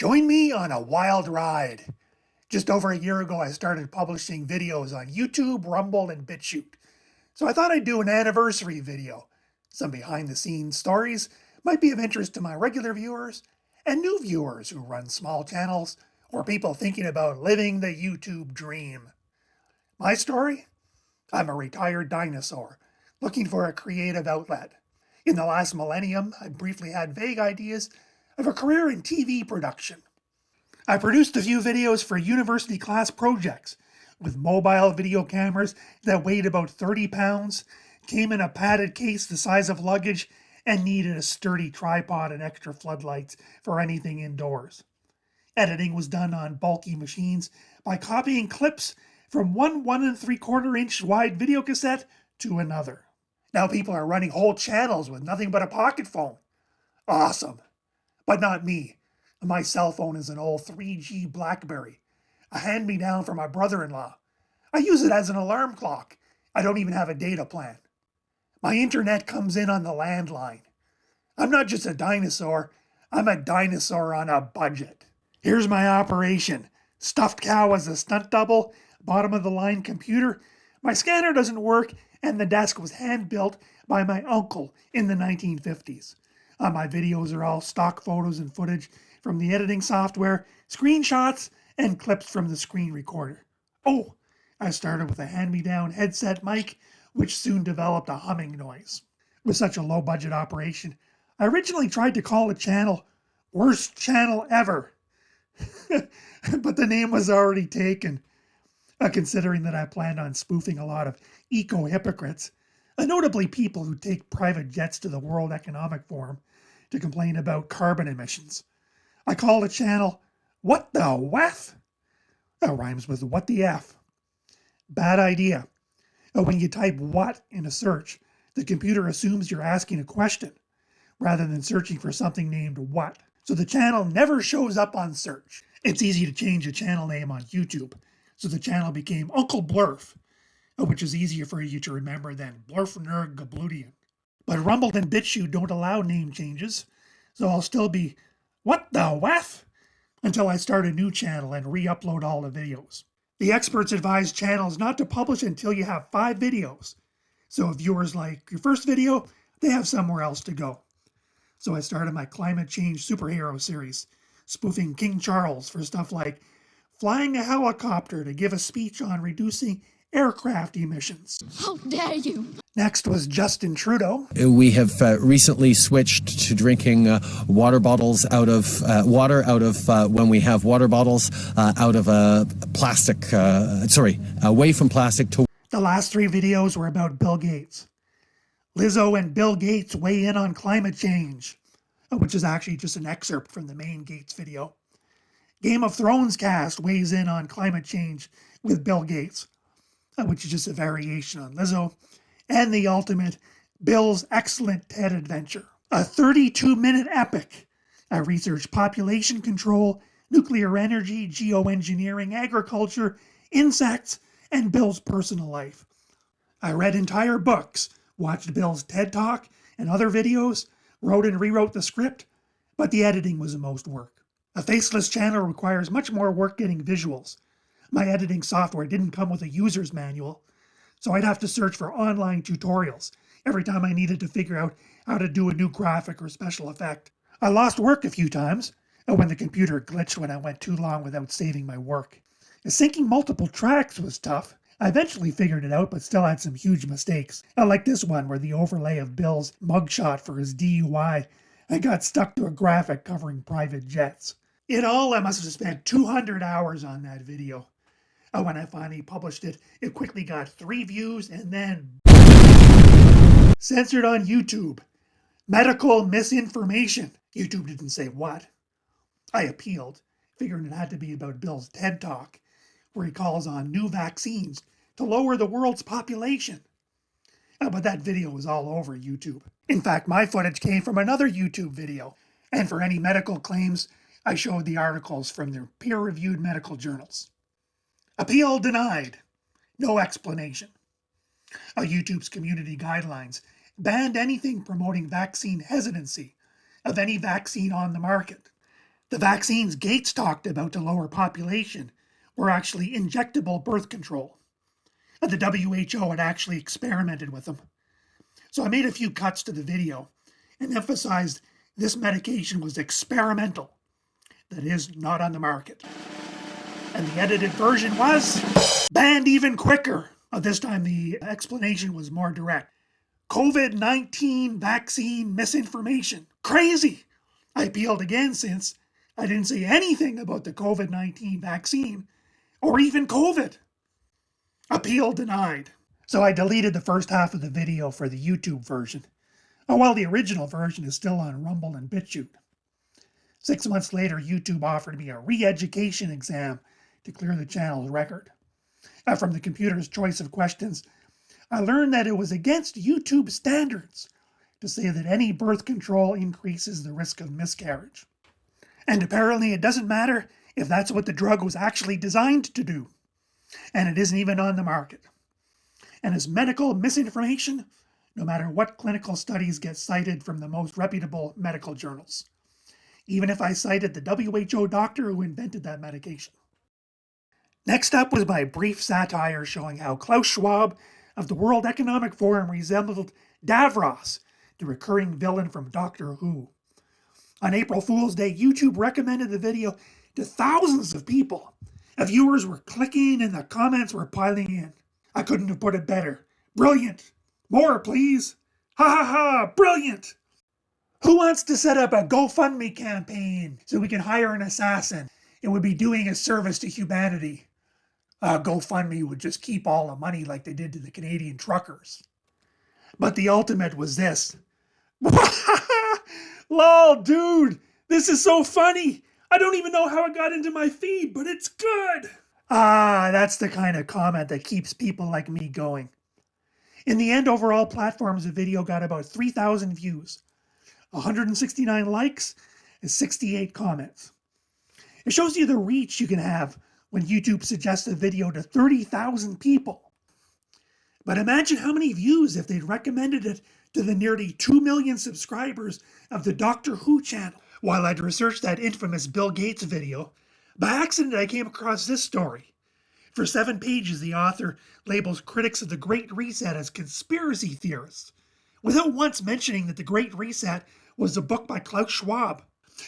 Join me on a wild ride. Just over a year ago, I started publishing videos on YouTube, Rumble, and BitChute. So I thought I'd do an anniversary video. Some behind-the-scenes stories might be of interest to my regular viewers and new viewers who run small channels or people thinking about living the YouTube dream. My story? I'm a retired dinosaur looking for a creative outlet. In the last millennium, I briefly had vague ideas of a career in TV production. I produced a few videos for university class projects with mobile video cameras that weighed about 30 pounds, came in a padded case the size of luggage, and needed a sturdy tripod and extra floodlights for anything indoors. Editing was done on bulky machines by copying clips from one 1 3/4 inch wide video cassette to another. Now people are running whole channels with nothing but a pocket phone. Awesome. But not me. My cell phone is an old 3G BlackBerry, a hand-me-down from my brother-in-law. I use it as an alarm clock. I don't even have a data plan. My internet comes in on the landline. I'm not just a dinosaur, I'm a dinosaur on a budget. Here's my operation. Stuffed cow as a stunt double, bottom of the line computer. My scanner doesn't work, and the desk was hand-built by my uncle in the 1950s. My videos are all stock photos and footage from the editing software, screenshots, and clips from the screen recorder. Oh, I started with a hand-me-down headset mic, which soon developed a humming noise. With such a low-budget operation, I originally tried to call the channel Worst Channel Ever. But the name was already taken. Considering that I planned on spoofing a lot of eco-hypocrites, notably people who take private jets to the World Economic Forum to complain about carbon emissions. I called the channel What the Wef? That rhymes with What the F. Bad idea. When you type what in a search, the computer assumes you're asking a question, rather than searching for something named what. So the channel never shows up on search. It's easy to change a channel name on YouTube, so the channel became Uncle Blerf, which is easier for you to remember than Blurfner Gabludian. But Rumble and BitChute don't allow name changes, so I'll still be What the Wef? Until I start a new channel and re-upload all the videos. The experts advise channels not to publish until you have 5 videos. So if viewers like your first video, they have somewhere else to go. So I started my climate change superhero series, spoofing King Charles for stuff like flying a helicopter to give a speech on reducing aircraft emissions. How dare you! Next was Justin Trudeau. We have recently switched to drinking water bottles out of when we have water bottles out of plastic, away from plastic to. The last 3 videos were about Bill Gates. Lizzo and Bill Gates weigh in on climate change, which is actually just an excerpt from the main Gates video. Game of Thrones cast weighs in on climate change with Bill Gates, which is just a variation on Lizzo, and the ultimate Bill's Excellent TED Adventure, a 32-minute epic. I researched population control, nuclear energy, geoengineering, agriculture, insects, and Bill's personal life. I read entire books, watched Bill's TED Talk and other videos, wrote and rewrote the script, but the editing was the most work. A faceless channel requires much more work getting visuals. My editing software didn't come with a user's manual, so I'd have to search for online tutorials every time I needed to figure out how to do a new graphic or special effect. I lost work a few times when the computer glitched when I went too long without saving my work. Syncing multiple tracks was tough. I eventually figured it out, but still had some huge mistakes. Like this one where the overlay of Bill's mugshot for his DUI got stuck to a graphic covering private jets. In all, I must have spent 200 hours on that video. When I finally published it, it quickly got 3 views and then censored on YouTube. Medical misinformation. YouTube didn't say what. I appealed, figuring it had to be about Bill's TED Talk, where he calls on new vaccines to lower the world's population. But that video was all over YouTube. In fact, my footage came from another YouTube video, and for any medical claims, I showed the articles from their peer-reviewed medical journals. Appeal denied. No explanation. YouTube's community guidelines banned anything promoting vaccine hesitancy of any vaccine on the market. The vaccines Gates talked about to lower population were actually injectable birth control. The WHO had actually experimented with them. So I made a few cuts to the video and emphasized this medication was experimental, that is, not on the market. And the edited version was banned even quicker. This time the explanation was more direct. COVID-19 vaccine misinformation. Crazy! I appealed again since I didn't say anything about the COVID-19 vaccine or even COVID. Appeal denied. So I deleted the first half of the video for the YouTube version, while the original version is still on Rumble and BitChute. 6 months later, YouTube offered me a re-education exam to clear the channel's record. From the computer's choice of questions, I learned that it was against YouTube standards to say that any birth control increases the risk of miscarriage. And apparently it doesn't matter if that's what the drug was actually designed to do. And it isn't even on the market. And as medical misinformation, no matter what clinical studies get cited from the most reputable medical journals, even if I cited the WHO doctor who invented that medication. Next up was my brief satire showing how Klaus Schwab of the World Economic Forum resembled Davros, the recurring villain from Doctor Who. On April Fool's Day, YouTube recommended the video to thousands of people. Viewers were clicking and the comments were piling in. I couldn't have put it better. Brilliant! More, please! Ha ha ha! Brilliant! Who wants to set up a GoFundMe campaign so we can hire an assassin? It would be doing a service to humanity. GoFundMe would just keep all the money like they did to the Canadian truckers. But the ultimate was this. Lol, dude, this is so funny. I don't even know how it got into my feed, but it's good. That's the kind of comment that keeps people like me going. In the end, overall platforms, the video got about 3,000 views, 169 likes, and 68 comments. It shows you the reach you can have when YouTube suggests a video to 30,000 people. But imagine how many views if they'd recommended it to the nearly 2 million subscribers of the Doctor Who channel. While I'd researched that infamous Bill Gates video, by accident I came across this story. For 7 pages, the author labels critics of the Great Reset as conspiracy theorists, without once mentioning that the Great Reset was a book by Klaus Schwab.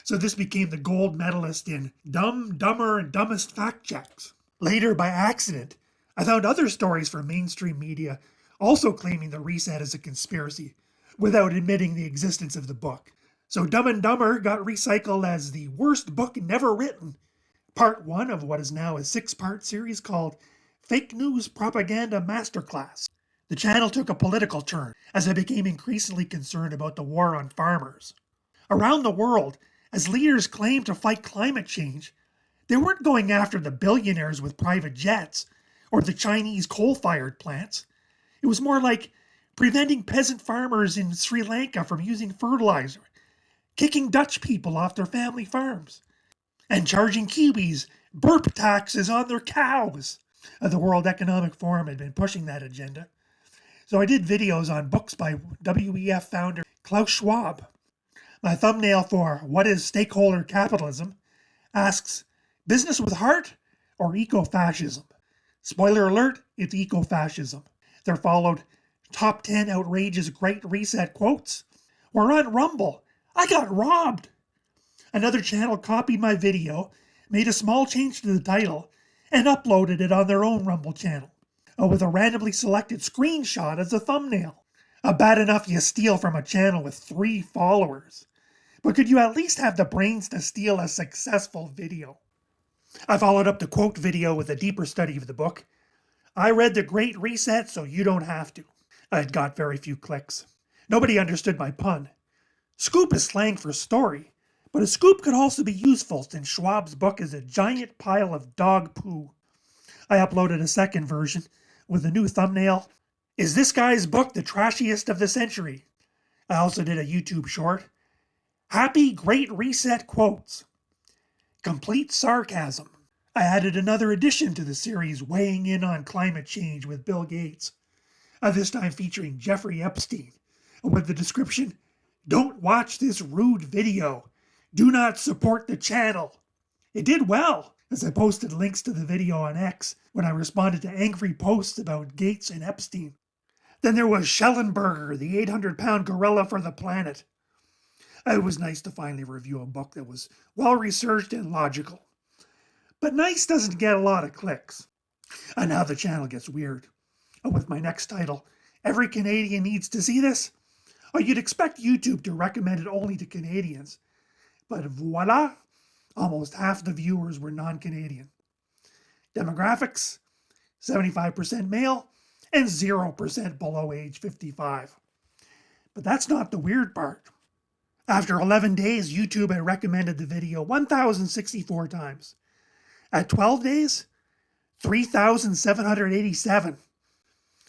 So this became the gold medalist in Dumb, Dumber, and Dumbest fact checks. Later, by accident, I found other stories from mainstream media also claiming the Reset as a conspiracy, without admitting the existence of the book. So Dumb and Dumber got recycled as the worst book never written, part 1 of what is now a 6-part series called Fake News Propaganda Masterclass. The channel took a political turn as I became increasingly concerned about the war on farmers. Around the world, as leaders claimed to fight climate change, they weren't going after the billionaires with private jets or the Chinese coal-fired plants. It was more like preventing peasant farmers in Sri Lanka from using fertilizer, kicking Dutch people off their family farms, and charging Kiwis burp taxes on their cows. The World Economic Forum had been pushing that agenda. So I did videos on books by WEF founder Klaus Schwab. My thumbnail for What is Stakeholder Capitalism asks, business with heart or eco-fascism? Spoiler alert, it's eco-fascism. There followed top 10 outrageous Great Reset quotes. We're on Rumble. I got robbed. Another channel copied my video, made a small change to the title, and uploaded it on their own Rumble channel, with a randomly selected screenshot as a thumbnail. Bad enough you steal from a channel with 3 followers. But could you at least have the brains to steal a successful video? I followed up the quote video with a deeper study of the book. I read The Great Reset, so you don't have to. It got very few clicks. Nobody understood my pun. Scoop is slang for story, but a scoop could also be useful since Schwab's book is a giant pile of dog poo. I uploaded a second version with a new thumbnail. Is this guy's book the trashiest of the century? I also did a YouTube short. Happy Great Reset quotes. Complete sarcasm. I added another addition to the series weighing in on climate change with Bill Gates, this time featuring Jeffrey Epstein, with the description, don't watch this rude video. Do not support the channel. It did well, as I posted links to the video on X when I responded to angry posts about Gates and Epstein. Then there was Schellenberger, the 800-pound gorilla for the planet. It was nice to finally review a book that was well-researched and logical. But nice doesn't get a lot of clicks. And now the channel gets weird. With my next title, Every Canadian Needs to See This? You'd expect YouTube to recommend it only to Canadians. But voila, almost half the viewers were non-Canadian. Demographics, 75% male and 0% below age 55. But that's not the weird part. After 11 days, YouTube had recommended the video 1,064 times. At 12 days, 3,787.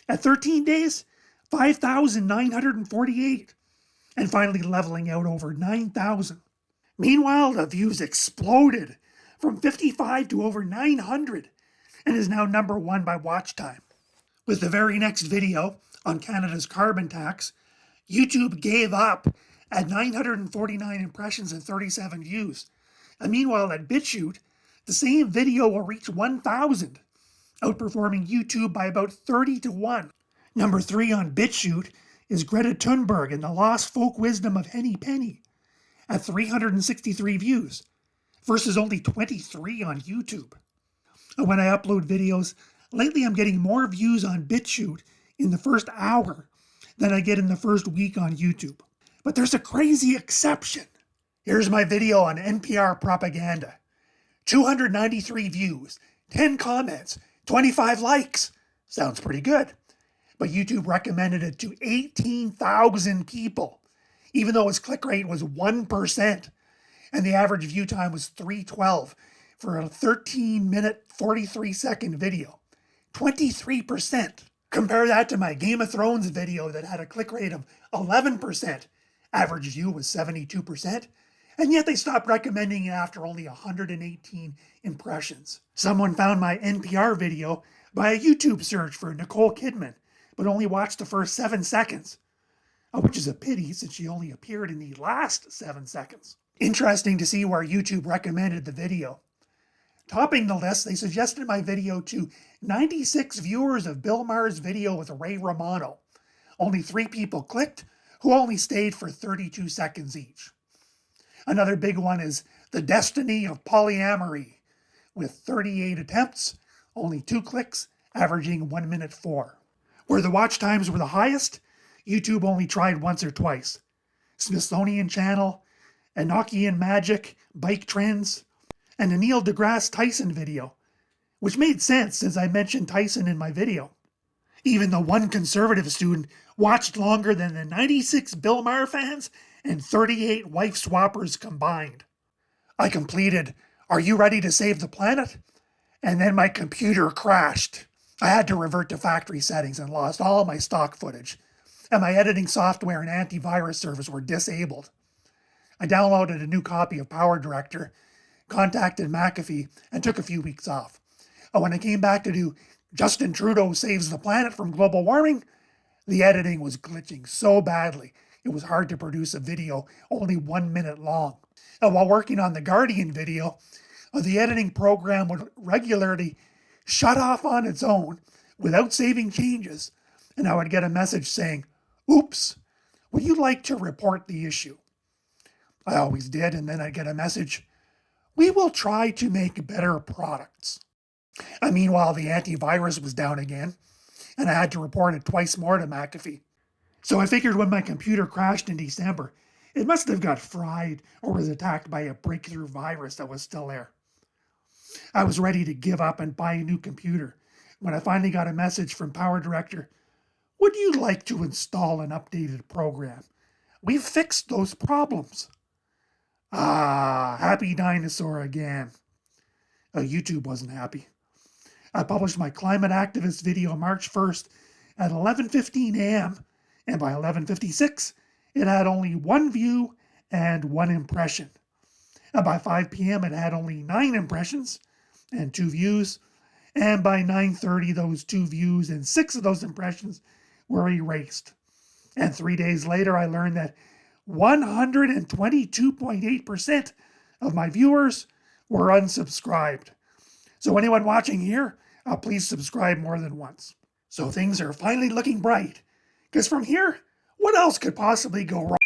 At 13 days, 5,948. And finally leveling out over 9,000. Meanwhile, the views exploded from 55 to over 900 and is now number 1 by watch time. With the very next video on Canada's carbon tax, YouTube gave up at 949 impressions and 37 views. And meanwhile, at BitChute, the same video will reach 1,000, outperforming YouTube by about 30 to 1. Number 3 on BitChute is Greta Thunberg and the Lost Folk Wisdom of Henny Penny at 363 views versus only 23 on YouTube. And when I upload videos, lately I'm getting more views on BitChute in the first hour than I get in the first week on YouTube. But there's a crazy exception. Here's my video on NPR propaganda. 293 views, 10 comments, 25 likes. Sounds pretty good. But YouTube recommended it to 18,000 people, even though its click rate was 1%, and the average view time was 312 for a 13-minute, 43-second video. 23%. Compare that to my Game of Thrones video that had a click rate of 11%. Average view was 72%, and yet they stopped recommending it after only 118 impressions. Someone found my NPR video by a YouTube search for Nicole Kidman, but only watched the first 7 seconds, which is a pity since she only appeared in the last 7 seconds. Interesting to see where YouTube recommended the video. Topping the list, they suggested my video to 96 viewers of Bill Maher's video with Ray Romano. Only 3 people clicked, who only stayed for 32 seconds each. Another big one is The Destiny of Polyamory, with 38 attempts, only 2 clicks, averaging 1 minute 4. Where the watch times were the highest, YouTube only tried once or twice. Smithsonian Channel, Enochian Magic, Bike Trends, and a Neil deGrasse Tyson video, which made sense since I mentioned Tyson in my video. Even the one conservative student watched longer than the 96 Bill Maher fans and 38 wife swappers combined. I completed Are You Ready to Save the Planet? And then my computer crashed. I had to revert to factory settings and lost all my stock footage, and my editing software and antivirus service were disabled. I downloaded a new copy of Power Director, contacted McAfee, and took a few weeks off. When I came back to do Justin Trudeau Saves the Planet from Global Warming, the editing was glitching so badly it was hard to produce a video only 1 minute long. While working on the Guardian video, the editing program would regularly shut off on its own without saving changes, and I would get a message saying, "Oops, would you like to report the issue?" I always did, and then I'd get a message, "We will try to make better products." Meanwhile, the antivirus was down again, and I had to report it twice more to McAfee. So I figured when my computer crashed in December, it must have got fried or was attacked by a breakthrough virus that was still there. I was ready to give up and buy a new computer when I finally got a message from Power Director, "Would you like to install an updated program? We've fixed those problems." Happy dinosaur again. YouTube wasn't happy. I published my climate activist video March 1st at 11:15 a.m., and by 11:56, it had only 1 view and 1 impression. And by 5 p.m., it had only 9 impressions and 2 views, and by 9:30, those 2 views and 6 of those impressions were erased. And 3 days later, I learned that 122.8% of my viewers were unsubscribed. So anyone watching here, please subscribe more than once. So things are finally looking bright. Because from here, what else could possibly go wrong?